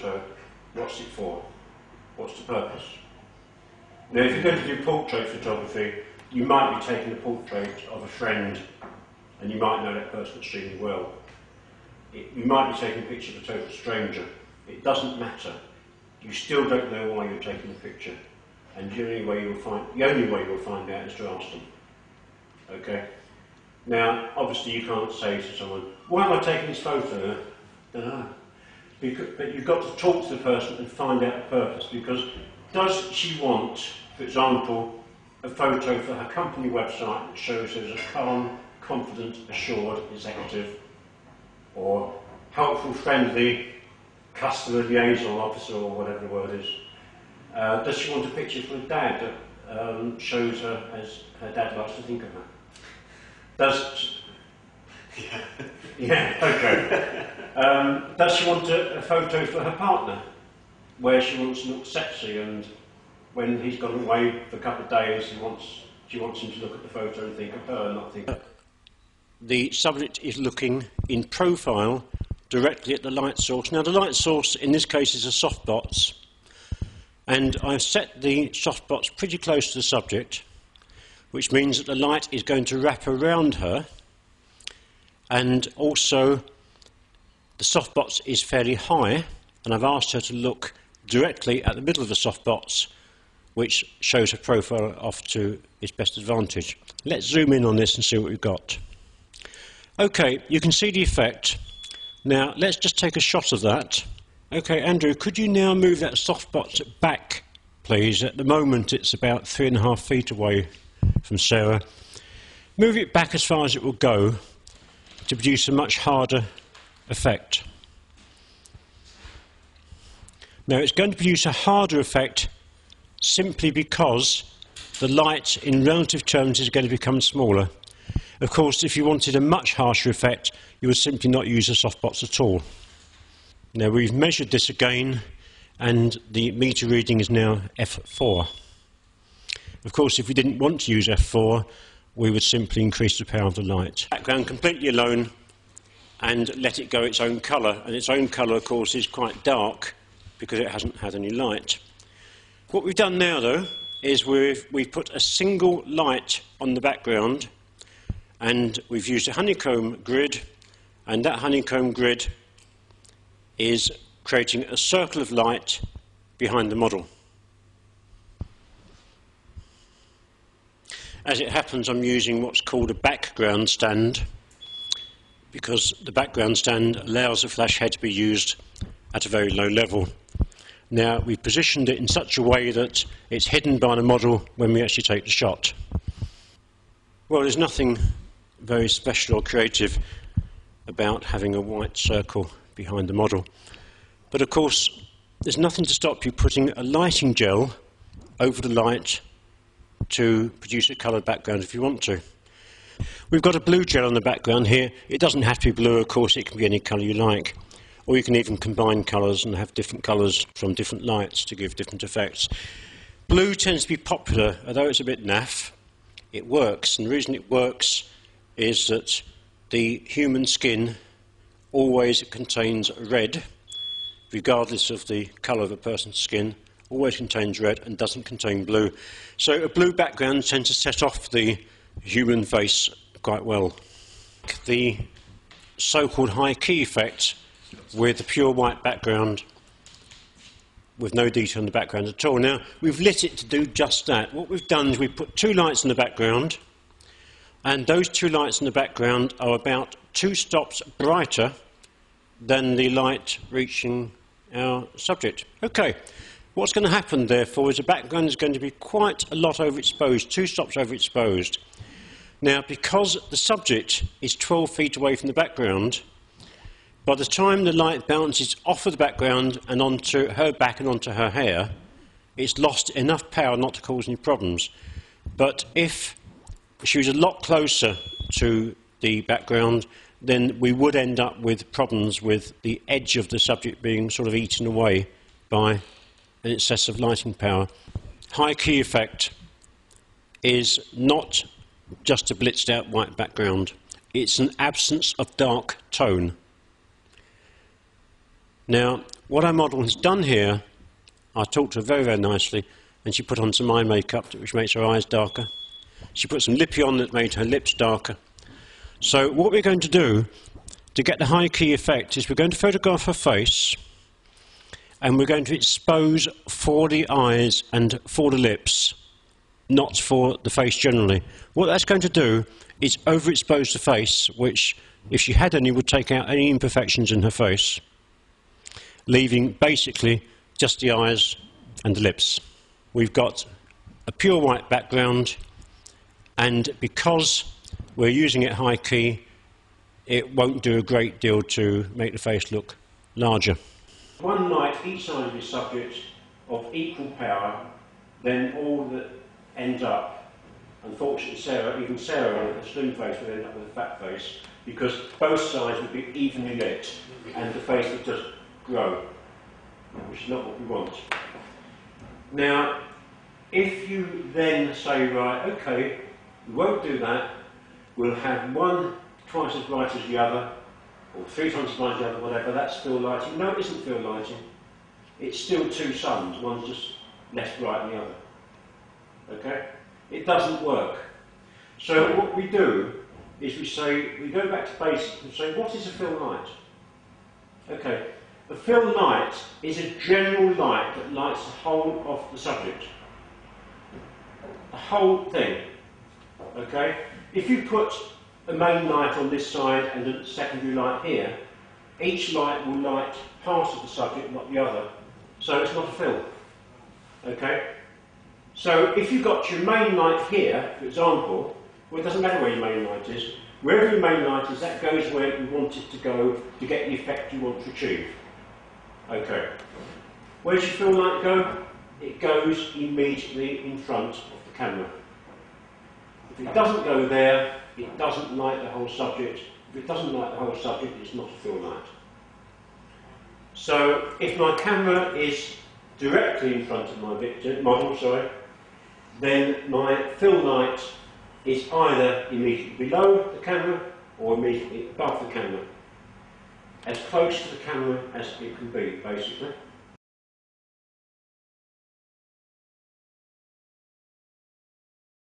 photo, what's it for? What's the purpose? Now, if you're going to do portrait photography, you might be taking a portrait of a friend and you might know that person extremely well. You might be taking a picture of a total stranger. It doesn't matter. You still don't know why you're taking the picture. And the only way you'll find out is to ask them. Okay? Now, obviously you can't say to someone, why am I taking this photo? I don't know. But you've got to talk to the person and find out the purpose, because does she want, for example, a photo for her company website that shows her as a calm, confident, assured executive, or helpful, friendly customer liaison officer, or whatever the word is? Does she want a picture for her dad that shows her as her dad likes to think of her? Yeah, okay. Does she want a photo for her partner where she wants to look sexy, and when he's gone away for a couple of days she wants him to look at the photo and think of her, not think of... The subject is looking in profile directly at the light source. Now the light source in this case is a softbox, and I've set the softbox pretty close to the subject, which means that the light is going to wrap around her, and also the softbox is fairly high, and I've asked her to look directly at the middle of the softbox, which shows her profile off to its best advantage. Let's zoom in on this and see what we've got. Okay, you can see the effect. Now let's just take a shot of that. Okay, Andrew, could you now move that softbox back, please? At the moment it's about 3.5 feet away from Sarah. Move it back as far as it will go to produce a much harder effect. Now it's going to produce a harder effect simply because the light in relative terms is going to become smaller. Of course, if you wanted a much harsher effect, you would simply not use a softbox at all. Now we've measured this again, and the meter reading is now f4. Of course, if we didn't want to use f4, we would simply increase the power of the light. Background completely alone, and let it go its own colour. And its own colour, of course, is quite dark because it hasn't had any light. What we've done now, though, is we've put a single light on the background, and we've used a honeycomb grid, and that honeycomb grid is creating a circle of light behind the model. As it happens, I'm using what's called a background stand, because the background stand allows the flash head to be used at a very low level. Now, we've positioned it in such a way that it's hidden by the model when we actually take the shot. Well, there's nothing very special or creative about having a white circle behind the model. But of course, there's nothing to stop you putting a lighting gel over the light to produce a coloured background if you want to. We've got a blue gel on the background here. It doesn't have to be blue, of course, it can be any colour you like. Or you can even combine colours and have different colours from different lights to give different effects. Blue tends to be popular, although it's a bit naff. It works, and the reason it works is that the human skin always contains red, regardless of the colour of a person's skin, always contains red and doesn't contain blue. So a blue background tends to set off the human face quite well. The so-called high key effect with a pure white background with no detail in the background at all. Now, we've lit it to do just that. What we've done is we've put two lights in the background, and those two lights in the background are about 2 stops brighter than the light reaching our subject. Okay, what's going to happen, therefore, is the background is going to be quite a lot overexposed, 2 stops overexposed. Now, because the subject is 12 feet away from the background, by the time the light bounces off of the background and onto her back and onto her hair, it's lost enough power not to cause any problems. But if she was a lot closer to the background, then we would end up with problems with the edge of the subject being sort of eaten away by an excess of lighting power. High key effect is not just a blitzed out white background. It's an absence of dark tone. Now, what our model has done here, I talked to her very, very nicely, and she put on some eye makeup which makes her eyes darker. She put some lippy on that made her lips darker. So what we're going to do to get the high key effect is we're going to photograph her face, and we're going to expose for the eyes and for the lips, not for the face generally. What that's going to do is overexpose the face, which, if she had any, would take out any imperfections in her face, leaving basically just the eyes and the lips. We've got a pure white background, and because we're using it high key, it won't do a great deal to make the face look larger. One light each side of your subject of equal power, then all that ends up, unfortunately even Sarah, a slim face, would end up with a fat face, because both sides would be evenly lit and the face would just grow, which is not what we want. Now, if you then say, right, okay, we won't do that, we'll have one twice as bright as the other, or 3 times as bright as the other, whatever, that's fill lighting. No, it isn't fill lighting. It's still two suns, one's just less bright than the other. Okay? It doesn't work. So what we do is we go back to basics and say, what is a fill light? Okay, a fill light is a general light that lights the whole of the subject. The whole thing. Okay? If you put a main light on this side and a secondary light here, each light will light part of the subject, not the other. So it's not a fill. Okay? So if you've got your main light here, for example, well, it doesn't matter where your main light is. Wherever your main light is, that goes where you want it to go to get the effect you want to achieve. Okay. Where does your fill light go? It goes immediately in front of the camera. If it doesn't go there, it doesn't light the whole subject. If it doesn't light the whole subject, it's not a fill light. So if my camera is directly in front of my model, then my fill light is either immediately below the camera or immediately above the camera. As close to the camera as it can be, basically.